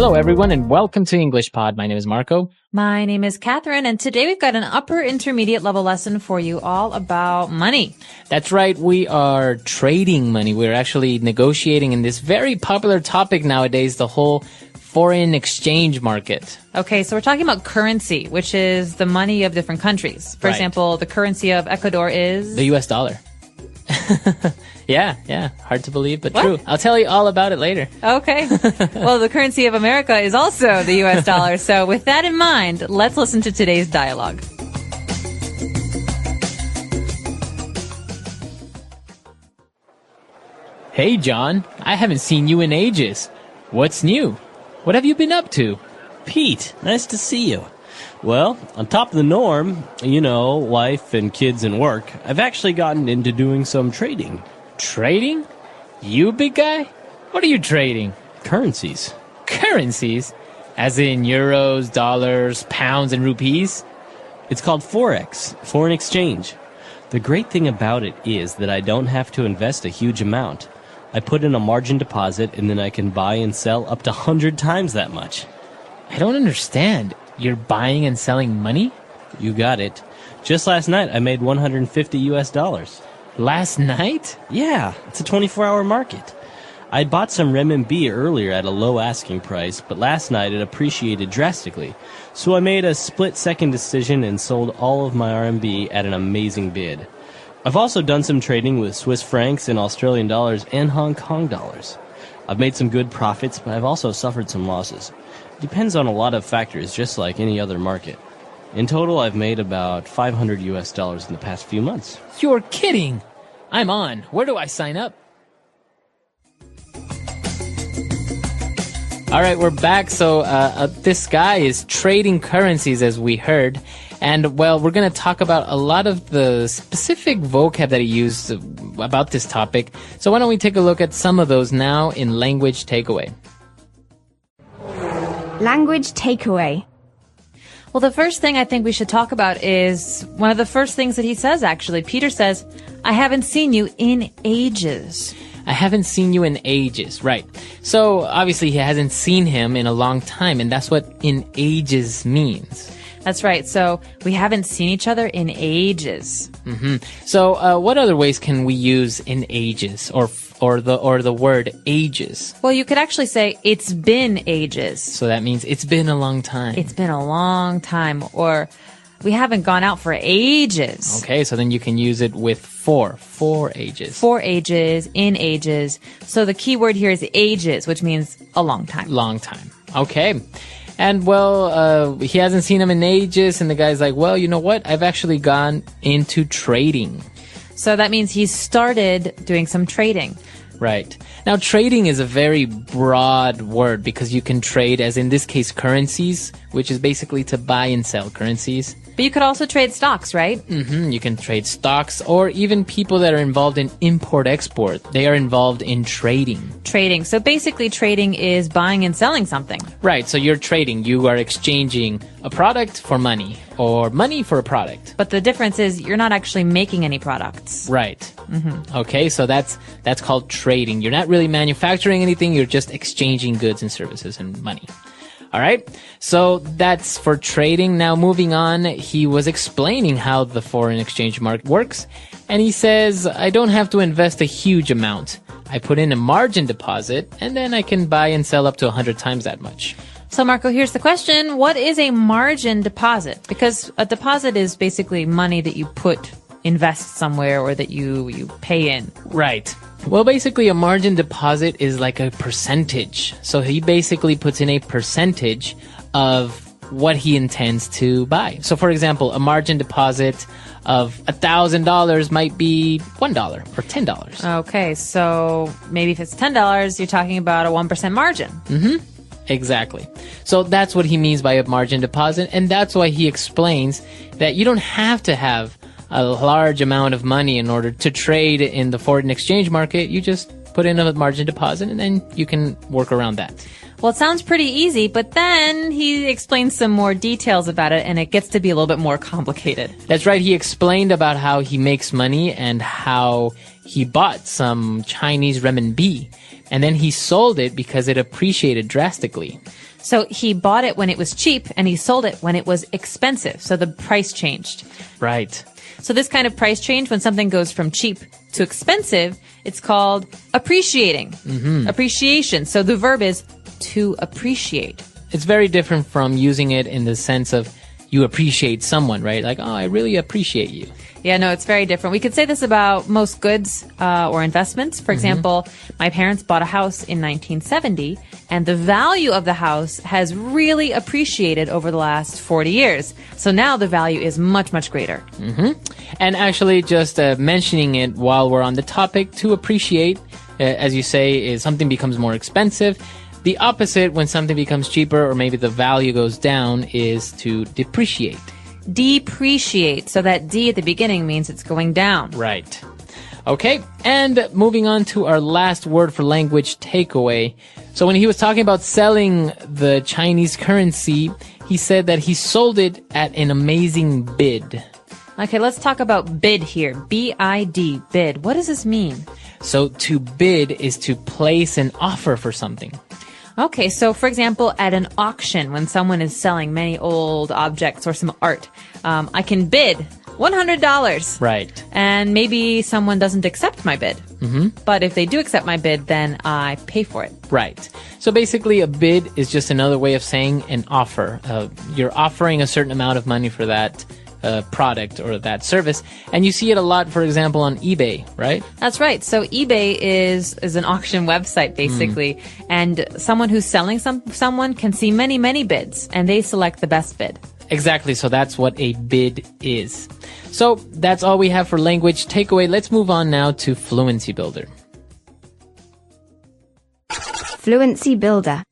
Hello, everyone, and welcome to English Pod. My name is Marco. My name is Catherine, and today we've got an upper intermediate level lesson for you all about money. That's right. We are trading money. We're actually negotiating in this very popular topic nowadays, the whole foreign exchange market. Okay, so we're talking about currency, which is the money of different countries. For example, the currency of Ecuador is... the US dollar. Yeah. Hard to believe, but true. I'll tell you all about it later. Okay. Well, the currency of America is also the US dollar. So with that in mind, let's listen to today's dialogue. Hey, John. I haven't seen you in ages. What's new? What have you been up to? Pete, nice to see you. Well, on top of the norm, wife and kids and work, I've actually gotten into doing some trading. Trading? You, big guy? What are you trading? Currencies. Currencies? As in euros, dollars, pounds, and rupees? It's called Forex, foreign exchange. The great thing about it is that I don't have to invest a huge amount. I put in a margin deposit and then I can buy and sell up to 100 times that much. I don't understand. You're buying and selling money? You got it. Just last night I made $150. Last night? Yeah, it's a 24-hour market. I'd bought some renminbi earlier at a low asking price, but last night it appreciated drastically. So I made a split-second decision and sold all of my RMB at an amazing bid. I've also done some trading with Swiss francs and Australian dollars and Hong Kong dollars. I've made some good profits, but I've also suffered some losses. It depends on a lot of factors, just like any other market. In total, I've made about $500 in the past few months. You're kidding. I'm on. Where do I sign up? All right, we're back. So this guy is trading currencies, as we heard. And, well, we're going to talk about a lot of the specific vocab that he used about this topic. So why don't we take a look at some of those now in Language Takeaway. Language Takeaway. Well, the first thing I think we should talk about is one of the first things that he says, actually. Peter says, I haven't seen you in ages. I haven't seen you in ages, right. So, obviously, he hasn't seen him in a long time, and that's what in ages means. That's right. So, we haven't seen each other in ages. Mm-hmm. So, what other ways can we use in ages, or the word ages? Well, you could actually say, it's been ages. So that means it's been a long time. It's been a long time, or we haven't gone out for ages. Okay, so then you can use it with for ages. For ages, in ages. So the key word here is ages, which means a long time. Long time. Okay. And, well, he hasn't seen him in ages, and the guy's like, well, you know what? I've actually gone into trading. So that means he started doing some trading. Right. Now, trading is a very broad word because you can trade, as in this case, currencies, which is basically to buy and sell currencies. But you could also trade stocks, right? Mm-hmm. You can trade stocks, or even people that are involved in import-export. They are involved in trading. Trading. So basically, trading is buying and selling something. Right. So you're trading. You are exchanging a product for money, or money for a product. But the difference is you're not actually making any products. Right. Mm-hmm. Okay, so that's called trading. You're not really manufacturing anything. You're just exchanging goods and services and money. All right, so that's for trading. Now, moving on, he was explaining how the foreign exchange market works, and he says, I don't have to invest a huge amount. I put in a margin deposit, and then I can buy and sell up to 100 times that much. So, Marco, here's the question. What is a margin deposit? Because a deposit is basically money that you invest somewhere or that you pay in. Right. Well, basically, a margin deposit is like a percentage. So he basically puts in a percentage of what he intends to buy. So, for example, a margin deposit of $1,000 might be $1 or $10. Okay, so maybe if it's $10, you're talking about a 1% margin. Mm-hmm. Exactly. So that's what he means by a margin deposit, and that's why he explains that you don't have to have a large amount of money in order to trade in the foreign exchange market. You just put in a margin deposit, and then you can work around that. Well, it sounds pretty easy, but then he explains some more details about it, and it gets to be a little bit more complicated. That's right. He explained about how he makes money and how he bought some Chinese renminbi. And then he sold it because it appreciated drastically. So he bought it when it was cheap and he sold it when it was expensive. So the price changed. Right. So this kind of price change, when something goes from cheap to expensive, it's called appreciating. Appreciation. So the verb is to appreciate. It's very different from using it in the sense of you appreciate someone, right? Like, oh, I really appreciate you. Yeah, no, it's very different. We could say this about most goods or investments. For example, my parents bought a house in 1970, and the value of the house has really appreciated over the last 40 years. So now the value is much, much greater. And actually, just mentioning it while we're on the topic, to appreciate, as you say, is something becomes more expensive. The opposite, when something becomes cheaper or maybe the value goes down, is to depreciate. Depreciate. So that D at the beginning means it's going down. Right. Okay, and moving on to our last word for language takeaway. So when he was talking about selling the Chinese currency, he said that he sold it at an amazing bid. Okay, let's talk about bid here. B-I-D, bid. What does this mean? So to bid is to place an offer for something. Okay, so for example, at an auction, when someone is selling many old objects or some art, I can bid $100. Right. And maybe someone doesn't accept my bid. But if they do accept my bid, then I pay for it. Right. So basically, a bid is just another way of saying an offer. You're offering a certain amount of money for that product or that service. And you see it a lot, for example, on eBay, right? That's right. So eBay is an auction website, basically. And someone who's selling someone can see many, many bids, and they select the best bid. Exactly. So that's what a bid is. So that's all we have for language takeaway. Let's move on now to Fluency Builder. Fluency Builder.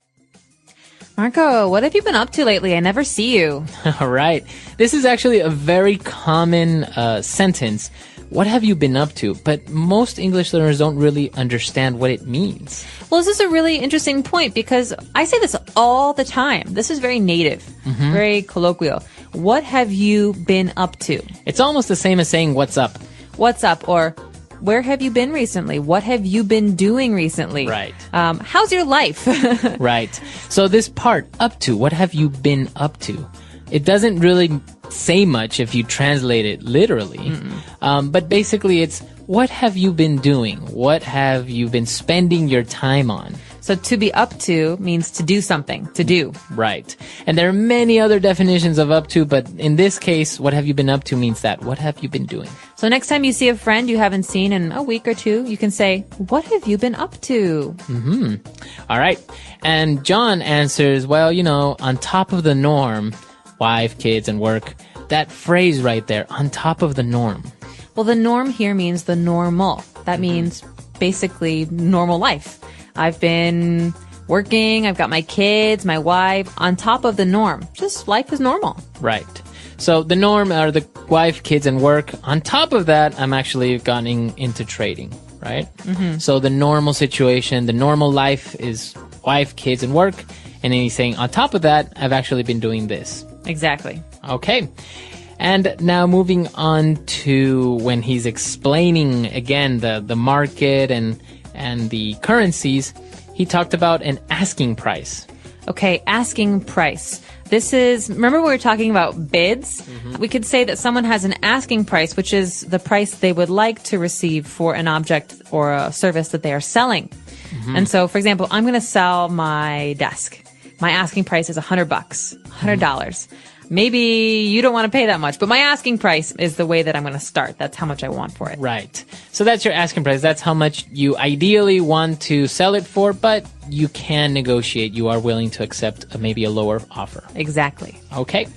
Marco, what have you been up to lately? I never see you. All right. This is actually a very common sentence. What have you been up to? But most English learners don't really understand what it means. Well, this is a really interesting point because I say this all the time. This is very native, very colloquial. What have you been up to? It's almost the same as saying, what's up? What's up? Or where have you been recently? What have you been doing recently? Right. How's your life? Right. So this part, up to, what have you been up to? It doesn't really say much if you translate it literally. But basically it's, what have you been doing? What have you been spending your time on? So to be up to means to do something, to do. Right. And there are many other definitions of up to, but in this case, what have you been up to means that. What have you been doing? So next time you see a friend you haven't seen in a week or two, you can say, what have you been up to? All right. And John answers, well, you know, on top of the norm, wife, kids, and work. That phrase right there, on top of the norm. Well, the norm here means the normal. That means basically normal life. I've been working, I've got my kids, my wife, on top of the norm. Just life is normal. Right. So the norm are the wife, kids, and work. On top of that, I'm actually getting into trading, right? So the normal situation, the normal life is wife, kids, and work. And then he's saying, on top of that, I've actually been doing this. Exactly. Okay. And now moving on to when he's explaining again the market and the currencies, he talked about an asking price. Okay, asking price. This is, remember we were talking about bids? We could say that someone has an asking price, which is the price they would like to receive for an object or a service that they are selling. And so, for example, I'm going to sell my desk. My asking price is $100, $100. Maybe you don't want to pay that much, but my asking price is the way that I'm going to start. That's how much I want for it. Right. So that's your asking price. That's how much you ideally want to sell it for, but you can negotiate. You are willing to accept maybe a lower offer. Exactly. Okay.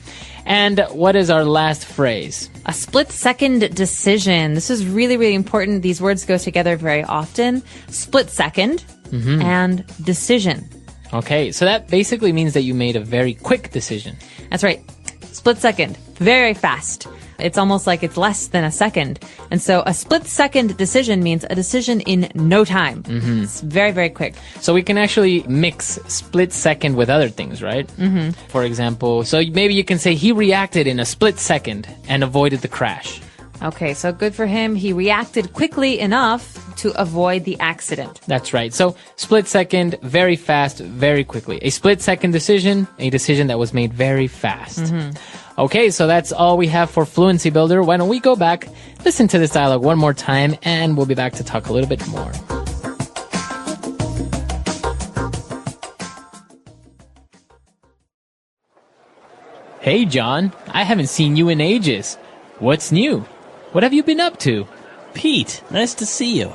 And what is our last phrase? A split-second decision. This is really, really important. These words go together very often. Split second and decision. Okay. So that basically means that you made a very quick decision. That's right. Split second. Very fast. It's almost like it's less than a second. And so a split second decision means a decision in no time. It's very, very quick. So we can actually mix split second with other things, right? For example, so maybe you can say he reacted in a split second and avoided the crash. Okay, so good for him. He reacted quickly enough to avoid the accident. That's right. So split second, very fast, very quickly. A split second decision, a decision that was made very fast. Okay, so that's all we have for Fluency Builder. Why don't we go back, listen to this dialogue one more time, and we'll be back to talk a little bit more. Hey, John. I haven't seen you in ages. What's new? What have you been up to? Pete, nice to see you.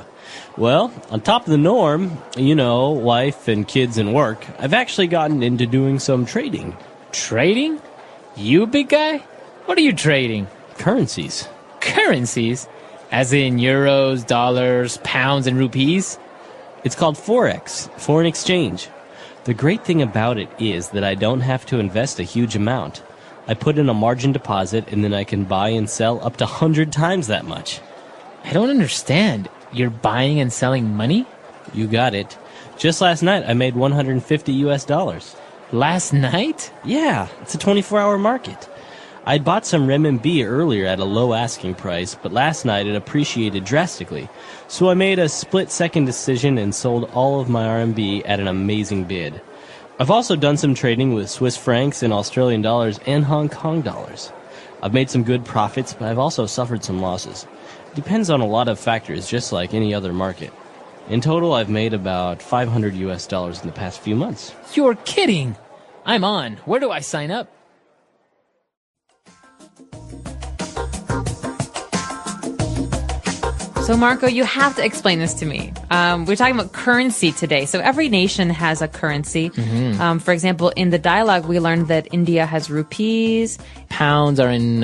Well, on top of the norm, wife and kids and work, I've actually gotten into doing some trading. Trading? You, big guy? What are you trading? Currencies. Currencies? As in euros, dollars, pounds, and rupees? It's called Forex, foreign exchange. The great thing about it is that I don't have to invest a huge amount. I put in a margin deposit and then I can buy and sell up to 100 times that much. I don't understand. You're buying and selling money? You got it. Just last night I made $150. Last night? Yeah, it's a 24-hour market. I'd bought some renminbi earlier at a low asking price, but last night it appreciated drastically. So I made a split-second decision and sold all of my RMB at an amazing bid. I've also done some trading with Swiss francs and Australian dollars and Hong Kong dollars. I've made some good profits, but I've also suffered some losses. It depends on a lot of factors, just like any other market. In total, I've made about $500 in the past few months. You're kidding! I'm on. Where do I sign up? So, Marco, you have to explain this to me. We're talking about currency today. So every nation has a currency. For example, in the dialogue, we learned that India has rupees. Pounds are in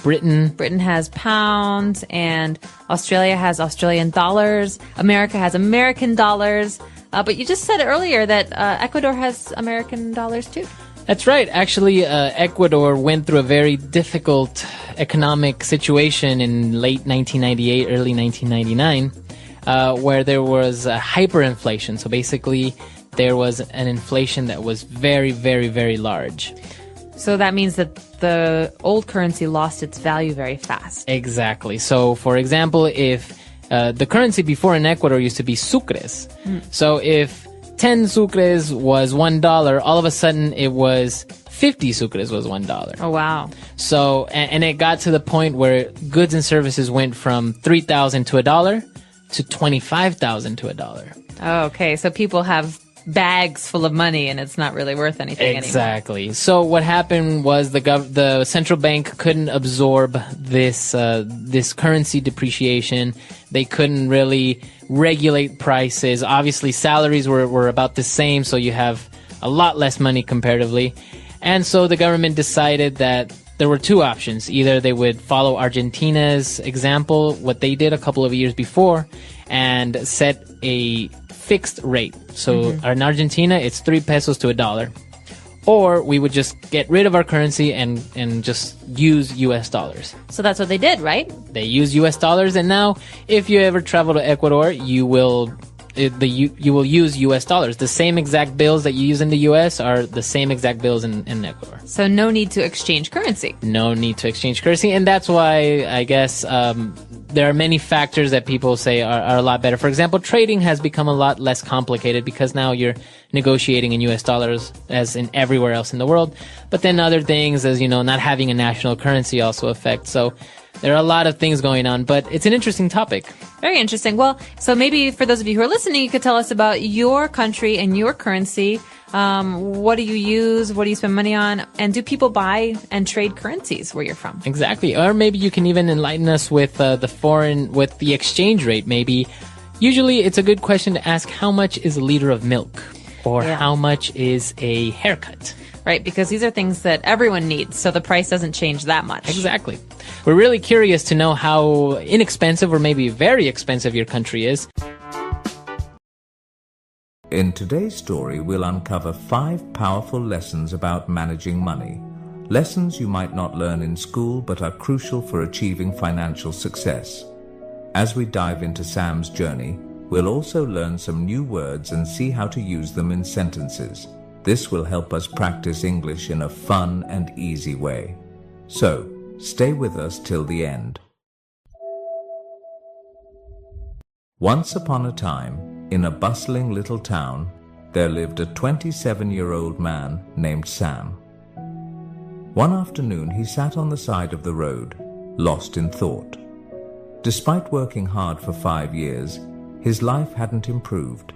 Britain. Britain has pounds, and Australia has Australian dollars. America has American dollars. But you just said earlier that Ecuador has American dollars too. That's right. Actually, Ecuador went through a very difficult economic situation in late 1998, early 1999, where there was hyperinflation. So basically, there was an inflation that was very, very, very large. So that means that the old currency lost its value very fast. Exactly. So, for example, if the currency before in Ecuador used to be sucres. So if 10 sucres was $1, all of a sudden it was 50 sucres was $1. Oh, wow. So, and it got to the point where goods and services went from 3,000 to $1 to 25,000 to $1. Oh, okay. So people have bags full of money and it's not really worth anything anymore. Exactly. So what happened was the central bank couldn't absorb this currency depreciation. They couldn't really regulate prices. Obviously, salaries were about the same, so you have a lot less money comparatively. And so the government decided that there were two options. Either they would follow Argentina's example, what they did a couple of years before, and set a fixed rate. So in Argentina, it's 3 pesos to $1. Or we would just get rid of our currency and just use US dollars. So that's what they did, right? They use US dollars, and now if you ever travel to Ecuador, you will use US dollars. The same exact bills that you use in the US are the same exact bills in Ecuador. So no need to exchange currency. No need to exchange currency, and that's why I guess there are many factors that people say are a lot better. For example, trading has become a lot less complicated because now you're negotiating in US dollars as in everywhere else in the world. But then other things, as you know, not having a national currency also affect. So there are a lot of things going on, but it's an interesting topic. Very interesting. Well, so maybe for those of you who are listening, you could tell us about your country and your currency. What do you use? What do you spend money on? And do people buy and trade currencies where you're from? Exactly. Or maybe you can even enlighten us with the exchange rate. Maybe usually it's a good question to ask, how much is a liter of milk? Or how much is a haircut? Right, because these are things that everyone needs, so the price doesn't change that much. Exactly. We're really curious to know how inexpensive or maybe very expensive your country is. In today's story, we'll uncover 5 powerful lessons about managing money. Lessons you might not learn in school but are crucial for achieving financial success. As we dive into Sam's journey, we'll also learn some new words and see how to use them in sentences. This will help us practice English in a fun and easy way. So, stay with us till the end. Once upon a time, in a bustling little town, there lived a 27-year-old man named Sam. One afternoon, he sat on the side of the road, lost in thought. Despite working hard for 5 years, his life hadn't improved.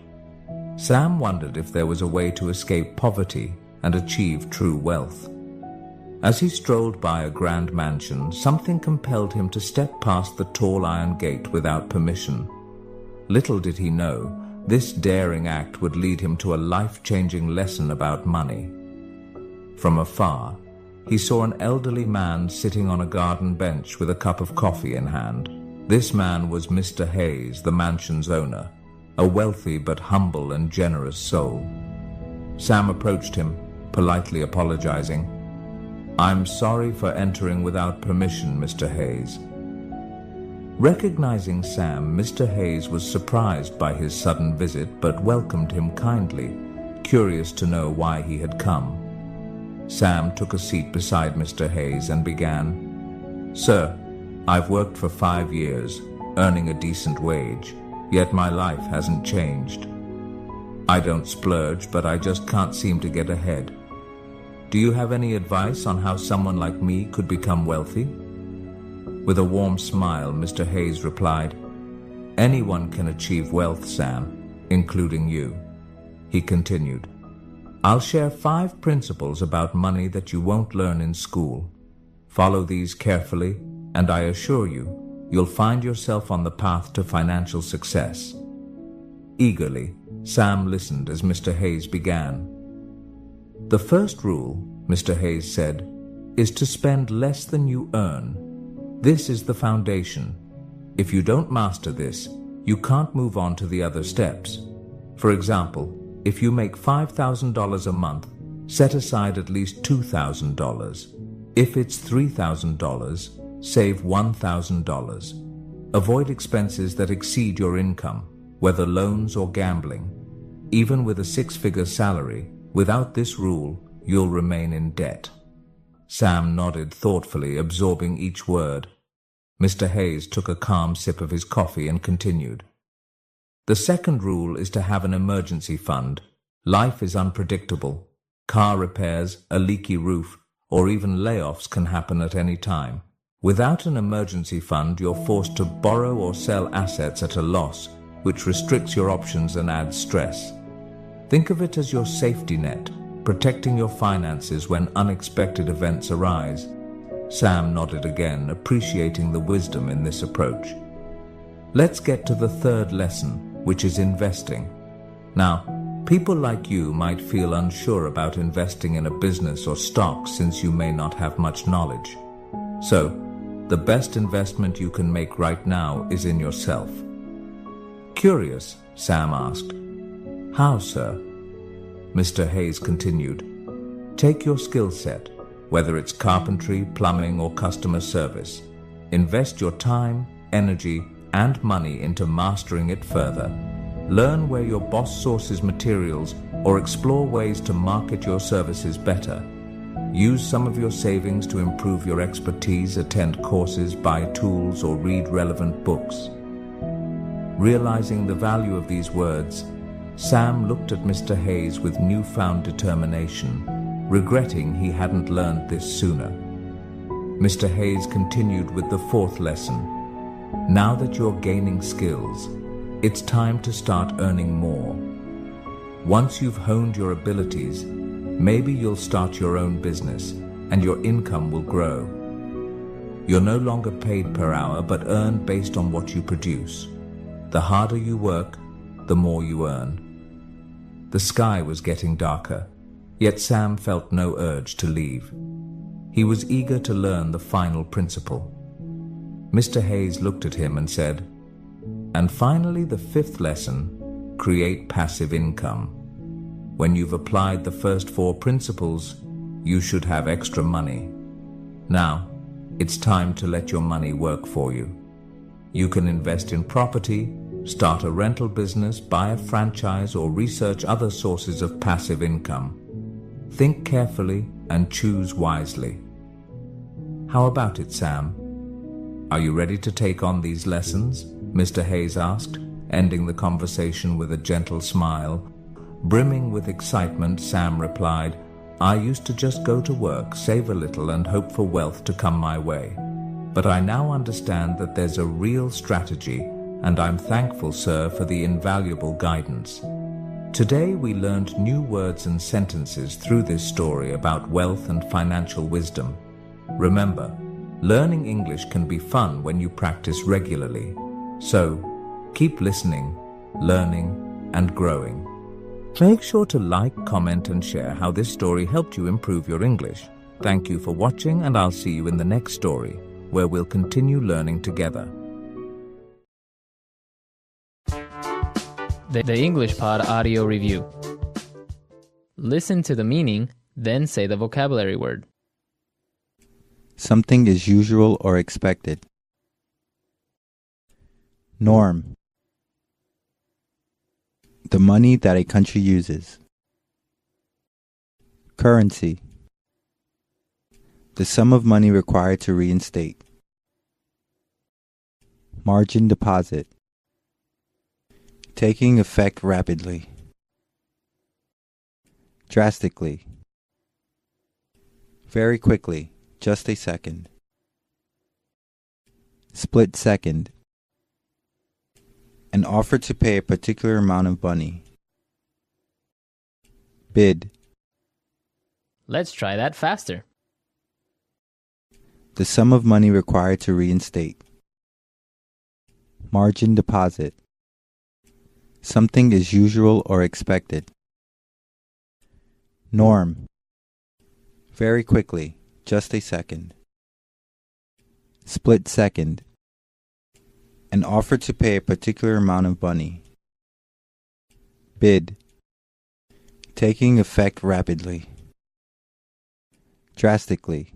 Sam wondered if there was a way to escape poverty and achieve true wealth. As he strolled by a grand mansion, something compelled him to step past the tall iron gate without permission. Little did he know, this daring act would lead him to a life-changing lesson about money. From afar, he saw an elderly man sitting on a garden bench with a cup of coffee in hand. This man was Mr. Hayes, the mansion's owner, a wealthy but humble and generous soul. Sam approached him, politely apologizing. "I'm sorry for entering without permission, Mr. Hayes." Recognizing Sam, Mr. Hayes was surprised by his sudden visit but welcomed him kindly, curious to know why he had come. Sam took a seat beside Mr. Hayes and began, "Sir, I've worked for 5 years, earning a decent wage, yet my life hasn't changed. I don't splurge, but I just can't seem to get ahead. Do you have any advice on how someone like me could become wealthy?" With a warm smile, Mr. Hayes replied, "Anyone can achieve wealth, Sam, including you." He continued, "I'll share 5 principles about money that you won't learn in school. Follow these carefully, and I assure you, you'll find yourself on the path to financial success." Eagerly, Sam listened as Mr. Hayes began. "The first rule," Mr. Hayes said, "is to spend less than you earn. This is the foundation. If you don't master this, you can't move on to the other steps. For example, if you make $5,000 a month, set aside at least $2,000. If it's $3,000, save $1,000. Avoid expenses that exceed your income, whether loans or gambling. Even with a 6-figure salary, without this rule, you'll remain in debt." Sam nodded thoughtfully, absorbing each word. Mr. Hayes took a calm sip of his coffee and continued. "The second rule is to have an emergency fund. Life is unpredictable. Car repairs, a leaky roof, or even layoffs can happen at any time. Without an emergency fund, you're forced to borrow or sell assets at a loss, which restricts your options and adds stress. Think of it as your safety net, protecting your finances when unexpected events arise." Sam nodded again, appreciating the wisdom in this approach. "Let's get to the third lesson, which is investing. Now, people like you might feel unsure about investing in a business or stock since you may not have much knowledge. So, the best investment you can make right now is in yourself." Curious, Sam asked, "How, sir?" Mr. Hayes continued, "Take your skill set, whether it's carpentry, plumbing, or customer service. Invest your time, energy, and money into mastering it further. Learn where your boss sources materials or explore ways to market your services better. Use some of your savings to improve your expertise, attend courses, buy tools, or read relevant books." Realizing the value of these words, Sam looked at Mr. Hayes with newfound determination, regretting he hadn't learned this sooner. Mr. Hayes continued with the fourth lesson. "Now that you're gaining skills, it's time to start earning more. Once you've honed your abilities, maybe you'll start your own business and your income will grow. You're no longer paid per hour but earn based on what you produce. The harder you work, the more you earn." The sky was getting darker, yet Sam felt no urge to leave. He was eager to learn the final principle. Mr. Hayes looked at him and said, "And finally, the fifth lesson, create passive income. When you've applied the first 4 principles, you should have extra money. Now, it's time to let your money work for you. You can invest in property, start a rental business, buy a franchise, or research other sources of passive income. Think carefully and choose wisely." "How about it, Sam? Are you ready to take on these lessons?" Mr. Hayes asked, Ending the conversation with a gentle smile. Brimming with excitement, Sam replied, "I used to just go to work, save a little, and hope for wealth to come my way. But I now understand that there's a real strategy, and I'm thankful, sir, for the invaluable guidance." Today we learned new words and sentences through this story about wealth and financial wisdom. Remember, learning English can be fun when you practice regularly. So, keep listening, learning, and growing. Make sure to like, comment, and share how this story helped you improve your English. Thank you for watching, and I'll see you in the next story, where we'll continue learning together. The English Pod audio review. Listen to the meaning, then say the vocabulary word. Something is usual or expected. Norm. The money that a country uses. Currency. The sum of money required to reinstate. Margin deposit. Taking effect rapidly. Drastically. Very quickly, just a second. Split second. An offer to pay a particular amount of money. Bid. Let's try that faster. The sum of money required to reinstate. Margin deposit. Something is usual or expected. Norm. Very quickly, just a second. Split second. An offer to pay a particular amount of money. Bid. Taking effect rapidly. Drastically.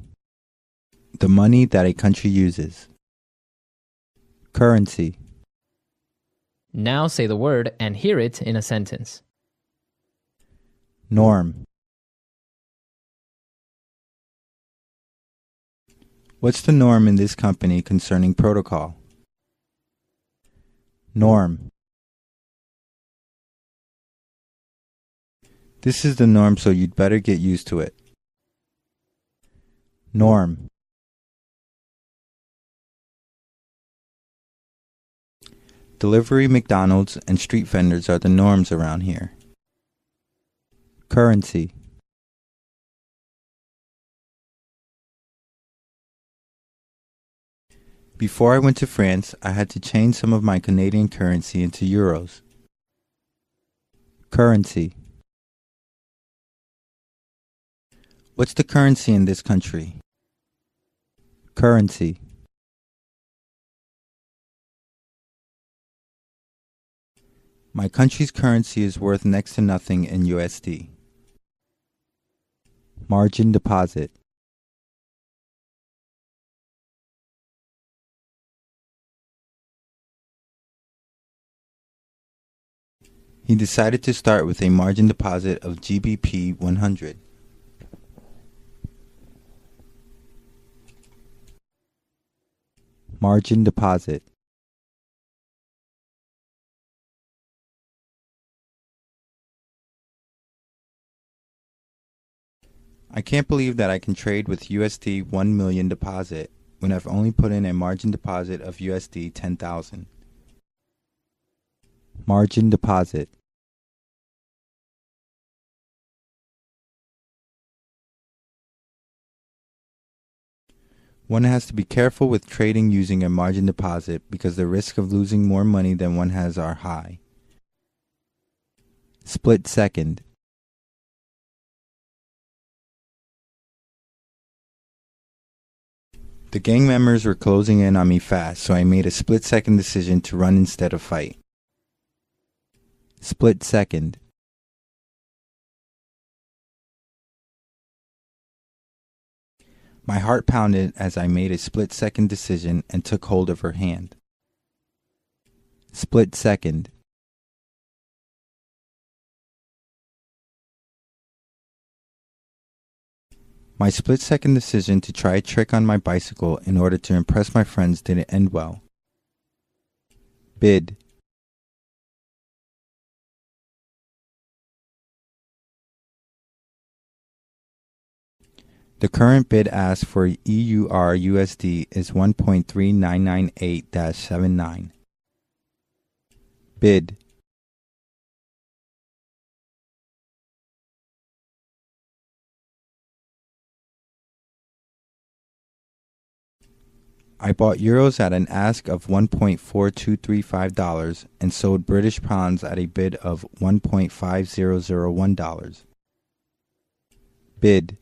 The money that a country uses. Currency. Now say the word and hear it in a sentence. Norm. What's the norm in this company concerning protocol? Norm. This is the norm, so you'd better get used to it. Norm. Delivery, McDonald's, and street vendors are the norms around here. Currency. Before I went to France, I had to change some of my Canadian currency into euros. Currency. What's the currency in this country? Currency. My country's currency is worth next to nothing in USD. Margin deposit. He decided to start with a margin deposit of GBP 100. Margin deposit. I can't believe that I can trade with USD 1 million deposit when I've only put in a margin deposit of USD 10,000. Margin deposit. One has to be careful with trading using a margin deposit because the risk of losing more money than one has are high. Split second. The gang members were closing in on me fast, so I made a split-second decision to run instead of fight. Split second. My heart pounded as I made a split-second decision and took hold of her hand. Split second. My split-second decision to try a trick on my bicycle in order to impress my friends didn't end well. Bid. The current bid ask for EUR USD is 1.3998-79. Bid. I bought euros at an ask of $1.4235 and sold British pounds at a bid of $1.5001. Bid.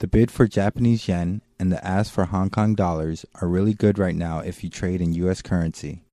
The bid for Japanese yen and the ask for Hong Kong dollars are really good right now if you trade in US currency.